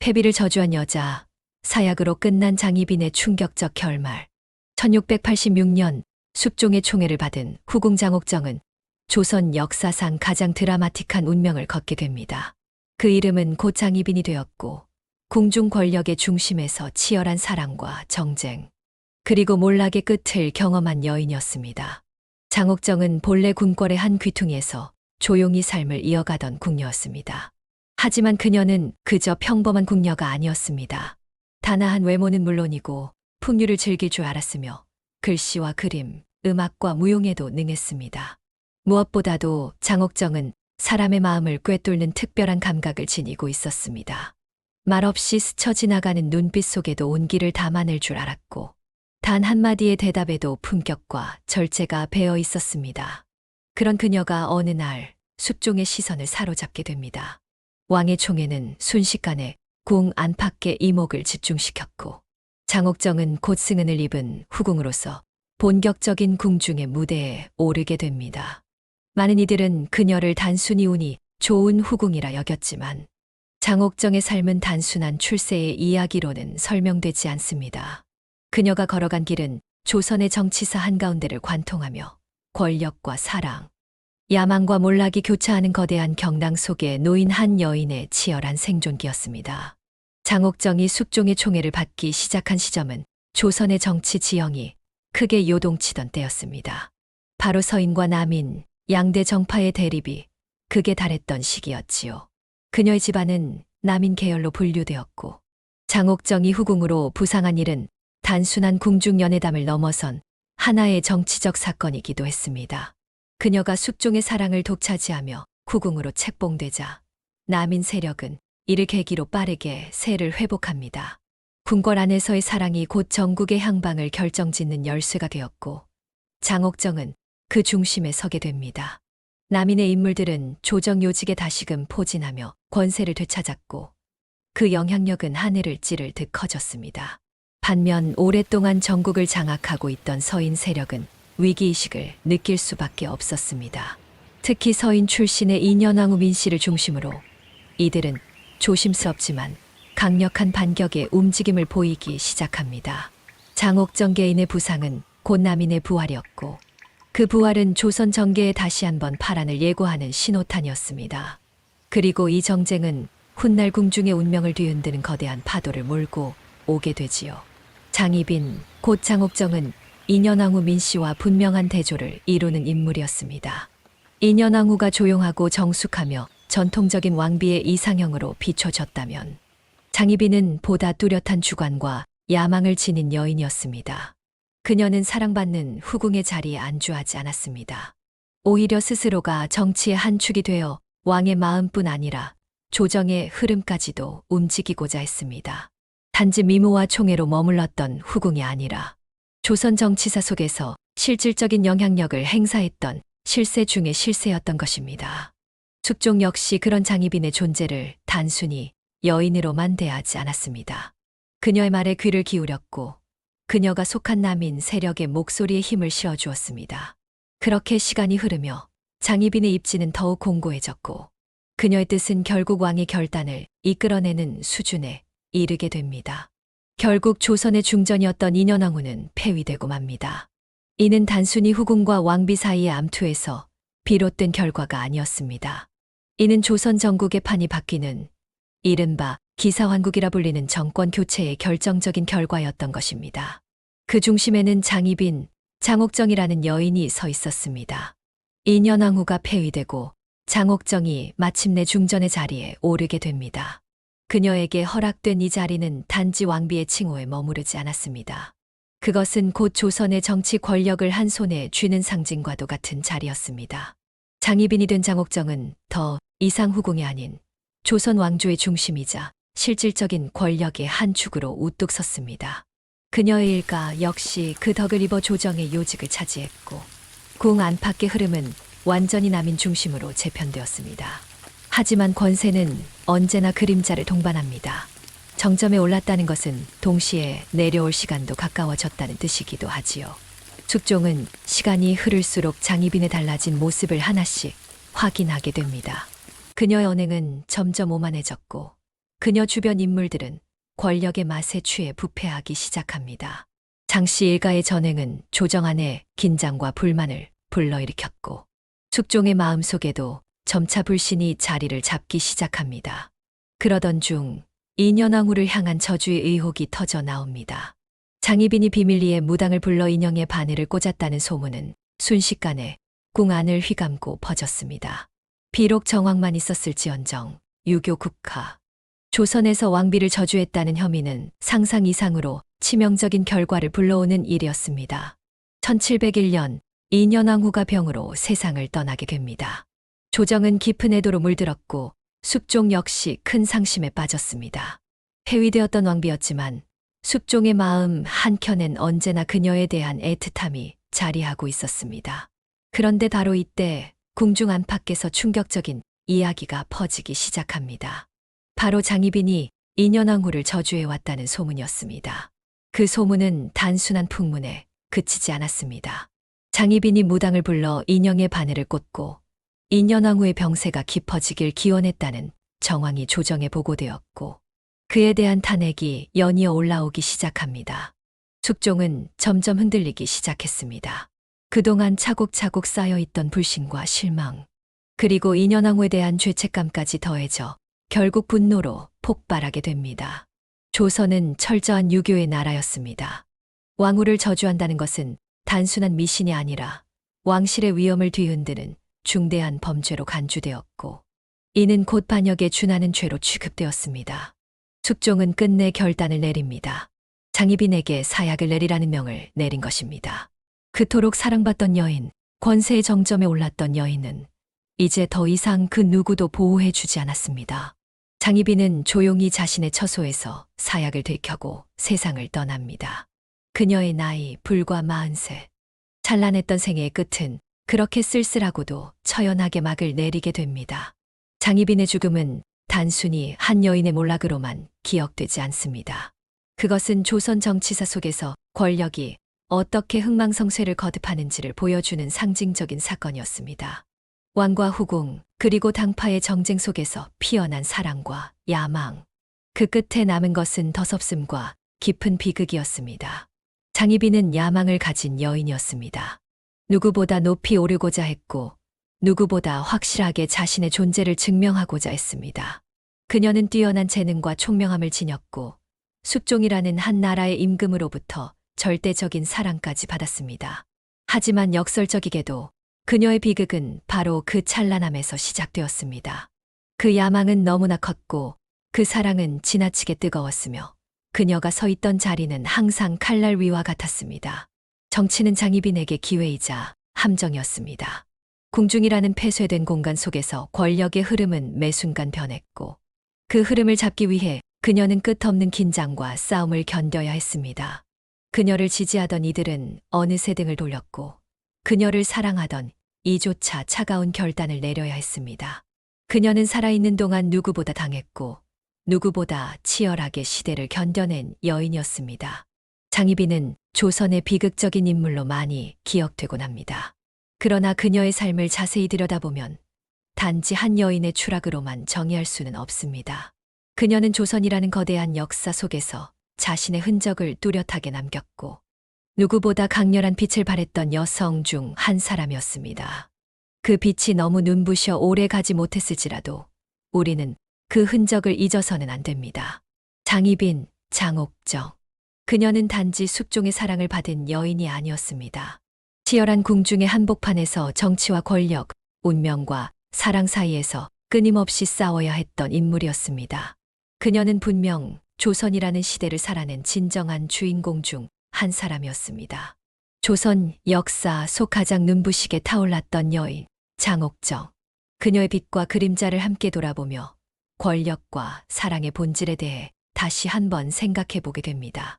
패비를 저주한 여자, 사약으로 끝난 장희빈의 충격적 결말. 1686년 숙종의 총애를 받은 후궁 장옥정은 조선 역사상 가장 드라마틱한 운명을 걷게 됩니다. 그 이름은 곧 장희빈이 되었고, 궁중 권력의 중심에서 치열한 사랑과 정쟁, 그리고 몰락의 끝을 경험한 여인이었습니다. 장옥정은 본래 궁궐의 한 귀퉁이에서 조용히 삶을 이어가던 궁녀였습니다. 하지만 그녀는 그저 평범한 궁녀가 아니었습니다. 단아한 외모는 물론이고 풍류를 즐길 줄 알았으며 글씨와 그림, 음악과 무용에도 능했습니다. 무엇보다도 장옥정은 사람의 마음을 꿰뚫는 특별한 감각을 지니고 있었습니다. 말없이 스쳐 지나가는 눈빛 속에도 온기를 담아낼 줄 알았고, 단 한마디의 대답에도 품격과 절제가 배어 있었습니다. 그런 그녀가 어느 날 숙종의 시선을 사로잡게 됩니다. 왕의 총애는 순식간에 궁 안팎의 이목을 집중시켰고, 장옥정은 곧 승은을 입은 후궁으로서 본격적인 궁중의 무대에 오르게 됩니다. 많은 이들은 그녀를 단순히 운이 좋은 후궁이라 여겼지만, 장옥정의 삶은 단순한 출세의 이야기로는 설명되지 않습니다. 그녀가 걸어간 길은 조선의 정치사 한가운데를 관통하며 권력과 사랑, 야망과 몰락이 교차하는 거대한 경랑 속에 놓인 한 여인의 치열한 생존기였습니다. 장옥정이 숙종의 총애를 받기 시작한 시점은 조선의 정치 지형이 크게 요동치던 때였습니다. 바로 서인과 남인, 양대 정파의 대립이 극에 달했던 시기였지요. 그녀의 집안은 남인 계열로 분류되었고, 장옥정이 후궁으로 부상한 일은 단순한 궁중 연애담을 넘어선 하나의 정치적 사건이기도 했습니다. 그녀가 숙종의 사랑을 독차지하며 후궁으로 책봉되자 남인 세력은 이를 계기로 빠르게 세를 회복합니다. 궁궐 안에서의 사랑이 곧 전국의 향방을 결정짓는 열쇠가 되었고, 장옥정은 그 중심에 서게 됩니다. 남인의 인물들은 조정 요직에 다시금 포진하며 권세를 되찾았고, 그 영향력은 하늘을 찌를 듯 커졌습니다. 반면 오랫동안 전국을 장악하고 있던 서인 세력은 위기의식을 느낄 수밖에 없었습니다. 특히 서인 출신의 인현왕후 민씨를 중심으로 이들은 조심스럽지만 강력한 반격의 움직임을 보이기 시작합니다. 장옥정 개인의 부상은 곧 남인의 부활이었고, 그 부활은 조선 정계에 다시 한번 파란을 예고하는 신호탄이었습니다. 그리고 이 정쟁은 훗날 궁중의 운명을 뒤흔드는 거대한 파도를 몰고 오게 되지요. 장희빈, 곧 장옥정은 인현왕후 민씨와 분명한 대조를 이루는 인물이었습니다. 인현왕후가 조용하고 정숙하며 전통적인 왕비의 이상형으로 비춰졌다면, 장희빈은 보다 뚜렷한 주관과 야망을 지닌 여인이었습니다. 그녀는 사랑받는 후궁의 자리에 안주하지 않았습니다. 오히려 스스로가 정치의 한 축이 되어 왕의 마음뿐 아니라 조정의 흐름까지도 움직이고자 했습니다. 단지 미모와 총애로 머물렀던 후궁이 아니라 조선 정치사 속에서 실질적인 영향력을 행사했던 실세 중의 실세였던 것입니다. 숙종 역시 그런 장희빈의 존재를 단순히 여인으로만 대하지 않았습니다. 그녀의 말에 귀를 기울였고, 그녀가 속한 남인 세력의 목소리에 힘을 실어주었습니다. 그렇게 시간이 흐르며 장희빈의 입지는 더욱 공고해졌고, 그녀의 뜻은 결국 왕의 결단을 이끌어내는 수준에 이르게 됩니다. 결국 조선의 중전이었던 인현왕후는 폐위되고 맙니다. 이는 단순히 후궁과 왕비 사이의 암투에서 비롯된 결과가 아니었습니다. 이는 조선 전국의 판이 바뀌는 이른바 기사환국이라 불리는 정권 교체의 결정적인 결과였던 것입니다. 그 중심에는 장희빈, 장옥정이라는 여인이 서 있었습니다. 인현왕후가 폐위되고 장옥정이 마침내 중전의 자리에 오르게 됩니다. 그녀에게 허락된 이 자리는 단지 왕비의 칭호에 머무르지 않았습니다. 그것은 곧 조선의 정치 권력을 한 손에 쥐는 상징과도 같은 자리였습니다. 장희빈이 된 장옥정은 더 이상 후궁이 아닌 조선 왕조의 중심이자 실질적인 권력의 한 축으로 우뚝 섰습니다. 그녀의 일가 역시 그 덕을 입어 조정의 요직을 차지했고, 궁 안팎의 흐름은 완전히 남인 중심으로 재편되었습니다. 하지만 권세는 언제나 그림자를 동반합니다. 정점에 올랐다는 것은 동시에 내려올 시간도 가까워졌다는 뜻이기도 하지요. 숙종은 시간이 흐를수록 장희빈의 달라진 모습을 하나씩 확인하게 됩니다. 그녀의 언행은 점점 오만해졌고, 그녀 주변 인물들은 권력의 맛에 취해 부패하기 시작합니다. 장씨 일가의 전횡은 조정 안에 긴장과 불만을 불러일으켰고 숙종의 마음속에도 점차 불신이 자리를 잡기 시작합니다. 그러던 중 인현왕후를 향한 저주의 의혹이 터져 나옵니다. 장희빈이 비밀리에 무당을 불러 인형의 바늘을 꽂았다는 소문은 순식간에 궁 안을 휘감고 퍼졌습니다. 비록 정황만 있었을지언정 유교 국화, 조선에서 왕비를 저주했다는 혐의는 상상 이상으로 치명적인 결과를 불러오는 일이었습니다. 1701년 인현왕후가 병으로 세상을 떠나게 됩니다. 조정은 깊은 애도로 물들었고 숙종 역시 큰 상심에 빠졌습니다. 폐위되었던 왕비였지만 숙종의 마음 한켠엔 언제나 그녀에 대한 애틋함이 자리하고 있었습니다. 그런데 바로 이때 궁중 안팎에서 충격적인 이야기가 퍼지기 시작합니다. 바로 장희빈이 인현왕후를 저주해왔다는 소문이었습니다. 그 소문은 단순한 풍문에 그치지 않았습니다. 장희빈이 무당을 불러 인형의 바늘을 꽂고 인현왕후의 병세가 깊어지길 기원했다는 정황이 조정에 보고되었고 그에 대한 탄핵이 연이어 올라오기 시작합니다. 숙종은 점점 흔들리기 시작했습니다. 그동안 차곡차곡 쌓여있던 불신과 실망, 그리고 인현왕후에 대한 죄책감까지 더해져 결국 분노로 폭발하게 됩니다. 조선은 철저한 유교의 나라였습니다. 왕후를 저주한다는 것은 단순한 미신이 아니라 왕실의 위엄을 뒤흔드는 중대한 범죄로 간주되었고 이는 곧 반역에 준하는 죄로 취급되었습니다. 숙종은 끝내 결단을 내립니다. 장희빈에게 사약을 내리라는 명을 내린 것입니다. 그토록 사랑받던 여인, 권세의 정점에 올랐던 여인은 이제 더 이상 그 누구도 보호해주지 않았습니다. 장희빈은 조용히 자신의 처소에서 사약을 들켜고 세상을 떠납니다. 그녀의 나이 불과 40세. 찬란했던 생애의 끝은 그렇게 쓸쓸하고도 처연하게 막을 내리게 됩니다. 장희빈의 죽음은 단순히 한 여인의 몰락으로만 기억되지 않습니다. 그것은 조선 정치사 속에서 권력이 어떻게 흥망성쇠를 거듭하는지를 보여주는 상징적인 사건이었습니다. 왕과 후궁, 그리고 당파의 정쟁 속에서 피어난 사랑과 야망. 그 끝에 남은 것은 더섭음과 깊은 비극이었습니다. 장희빈은 야망을 가진 여인이었습니다. 누구보다 높이 오르고자 했고 누구보다 확실하게 자신의 존재를 증명하고자 했습니다. 그녀는 뛰어난 재능과 총명함을 지녔고 숙종이라는 한 나라의 임금으로부터 절대적인 사랑까지 받았습니다. 하지만 역설적이게도 그녀의 비극은 바로 그 찬란함에서 시작되었습니다. 그 야망은 너무나 컸고 그 사랑은 지나치게 뜨거웠으며 그녀가 서 있던 자리는 항상 칼날 위와 같았습니다. 정치는 장희빈에게 기회이자 함정이었습니다. 궁중이라는 폐쇄된 공간 속에서 권력의 흐름은 매 순간 변했고 그 흐름을 잡기 위해 그녀는 끝없는 긴장과 싸움을 견뎌야 했습니다. 그녀를 지지하던 이들은 어느새 등을 돌렸고 그녀를 사랑하던 이조차 차가운 결단을 내려야 했습니다. 그녀는 살아있는 동안 누구보다 당했고 누구보다 치열하게 시대를 견뎌낸 여인이었습니다. 장희빈은 조선의 비극적인 인물로 많이 기억되곤 합니다. 그러나 그녀의 삶을 자세히 들여다보면 단지 한 여인의 추락으로만 정의할 수는 없습니다. 그녀는 조선이라는 거대한 역사 속에서 자신의 흔적을 뚜렷하게 남겼고 누구보다 강렬한 빛을 발했던 여성 중 한 사람이었습니다. 그 빛이 너무 눈부셔 오래 가지 못했을지라도 우리는 그 흔적을 잊어서는 안 됩니다. 장희빈, 장옥정. 그녀는 단지 숙종의 사랑을 받은 여인이 아니었습니다. 치열한 궁중의 한복판에서 정치와 권력, 운명과 사랑 사이에서 끊임없이 싸워야 했던 인물이었습니다. 그녀는 분명 조선이라는 시대를 살아낸 진정한 주인공 중 한 사람이었습니다. 조선 역사 속 가장 눈부시게 타올랐던 여인, 장옥정. 그녀의 빛과 그림자를 함께 돌아보며 권력과 사랑의 본질에 대해 다시 한번 생각해 보게 됩니다.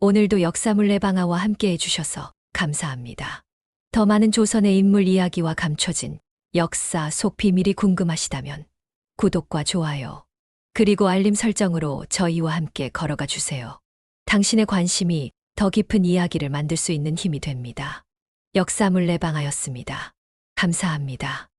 오늘도 역사물레 방아와 함께 해주셔서 감사합니다. 더 많은 조선의 인물 이야기와 감춰진 역사 속 비밀이 궁금하시다면 구독과 좋아요, 그리고 알림 설정으로 저희와 함께 걸어가 주세요. 당신의 관심이 더 깊은 이야기를 만들 수 있는 힘이 됩니다. 역사물레 방아였습니다. 감사합니다.